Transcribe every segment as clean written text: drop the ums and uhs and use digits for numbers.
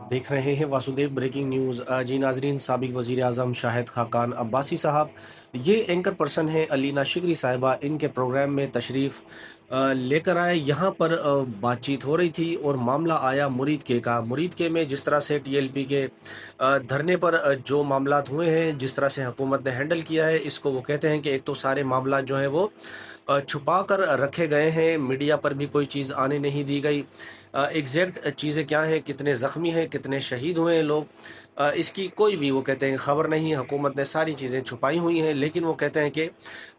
देख रहे हैं वासुदेव ब्रेकिंग न्यूज़। जी नाजरीन, साबिक वज़ीर आज़म शाहिद खाकान अब्बासी साहब, ये एंकर पर्सन हैं अलीना शिकरी साहिबा, इनके प्रोग्राम में तशरीफ़ लेकर आए। यहाँ पर बातचीत हो रही थी और मामला आया मुरीद के का। मुरीद के में जिस तरह से टीएलपी के धरने पर जो मामलात हुए हैं, जिस तरह से हुकूमत ने हैंडल किया है, इसको वो कहते हैं कि एक तो सारे मामला जो हैं वो छुपा कर रखे गए हैं, मीडिया पर भी कोई चीज़ आने नहीं दी गई। एग्जैक्ट चीज़ें क्या हैं, कितने ज़ख्मी हैं, कितने शहीद हुए हैं लोग, इसकी कोई भी वो कहते हैं खबर नहीं। हुकूमत ने सारी चीज़ें छुपाई हुई हैं, लेकिन वो कहते हैं कि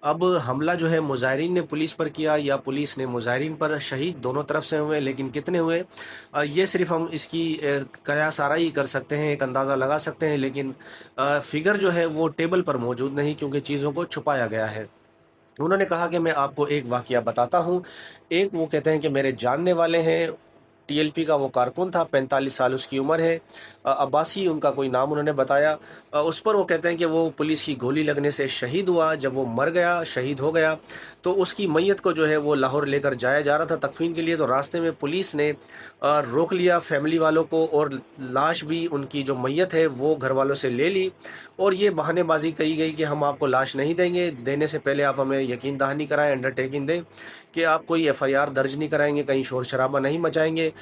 अब हमला जो है मुजाहिरीन ने पुलिस पर किया या पुलिस ने मुजाहिरीन पर, शहीद दोनों तरफ से हुए, लेकिन कितने हुए ये सिर्फ हम इसकी कयास आराई कर सकते हैं, एक अंदाज़ा लगा सकते हैं, लेकिन फिगर जो है वो टेबल पर मौजूद नहीं, क्योंकि चीज़ों को छुपाया गया है। उन्होंने कहा कि मैं आपको एक वाकया बताता हूँ। एक वो कहते हैं कि मेरे जानने वाले हैं, टीएलपी का वो कारकुन था, 45 साल उसकी उम्र है। अब्बासी उनका कोई नाम उन्होंने बताया। उस पर वो कहते हैं कि वो पुलिस की गोली लगने से शहीद हुआ। जब वो मर गया, शहीद हो गया, तो उसकी मैयत को जो है वो लाहौर लेकर जाया जा रहा था तकफीन के लिए, तो रास्ते में पुलिस ने रोक लिया फैमिली वालों को, और लाश भी उनकी जो मैयत है वो घर वालों से ले ली। और ये बहानेबाजी कही गई कि हम आपको लाश नहीं देंगे, देने से पहले आप हमें यकीन दहानी कराएं, अंडरटेकिंग दें कि आप कोई एफआईआर दर्ज नहीं कराएंगे, कहीं शोर शराबा नहीं मचाएंगे।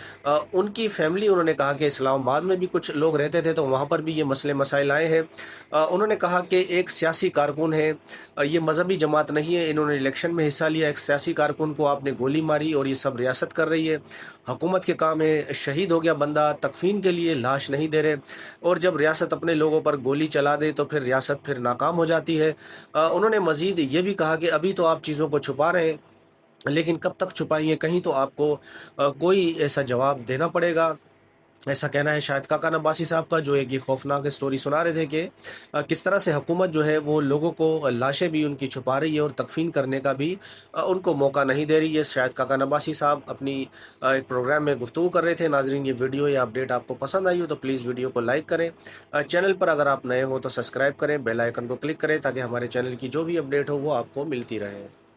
उनकी फैमिली, उन्होंने कहा कि इस्लामाबाद में भी कुछ लोग रहते थे, तो वहाँ पर भी ये मसले मसाइल आए हैं। उन्होंने कहा कि एक सियासी कारकुन है, ये मजहबी जमात नहीं है, इन्होंने इलेक्शन में हिस्सा लिया, एक सियासी कारकुन को आपने गोली मारी और ये सब रियासत कर रही है। हुकूमत के काम है, शहीद हो गया बंदा, तकफीन के लिए लाश नहीं दे रहे, और जब रियासत अपने लोगों पर गोली चला दे तो फिर रियासत फिर नाकाम हो जाती है। उन्होंने मजीद ये भी कहा कि अभी तो आप चीज़ों को छुपा रहे हैं, लेकिन कब तक छुपाएंगे, कहीं तो आपको कोई ऐसा जवाब देना पड़ेगा। ऐसा कहना है शाहिद खाकान अब्बासी साहब का, जो एक ये खौफनाक स्टोरी सुना रहे थे कि किस तरह से हुकूमत जो है वो लोगों को लाशें भी उनकी छुपा रही है और तकफीन करने का भी उनको मौका नहीं दे रही है। शाहिद खाकान अब्बासी साहब अपनी एक प्रोग्राम में गुफ्तगू कर रहे थे। नाजरीन, ये वीडियो या अपडेट आपको पसंद आई हो तो प्लीज़ वीडियो को लाइक करें। चैनल पर अगर आप नए हो तो सब्सक्राइब करें, बेल आइकन को क्लिक करें, ताकि हमारे चैनल की जो भी अपडेट हो वो आपको मिलती रहे।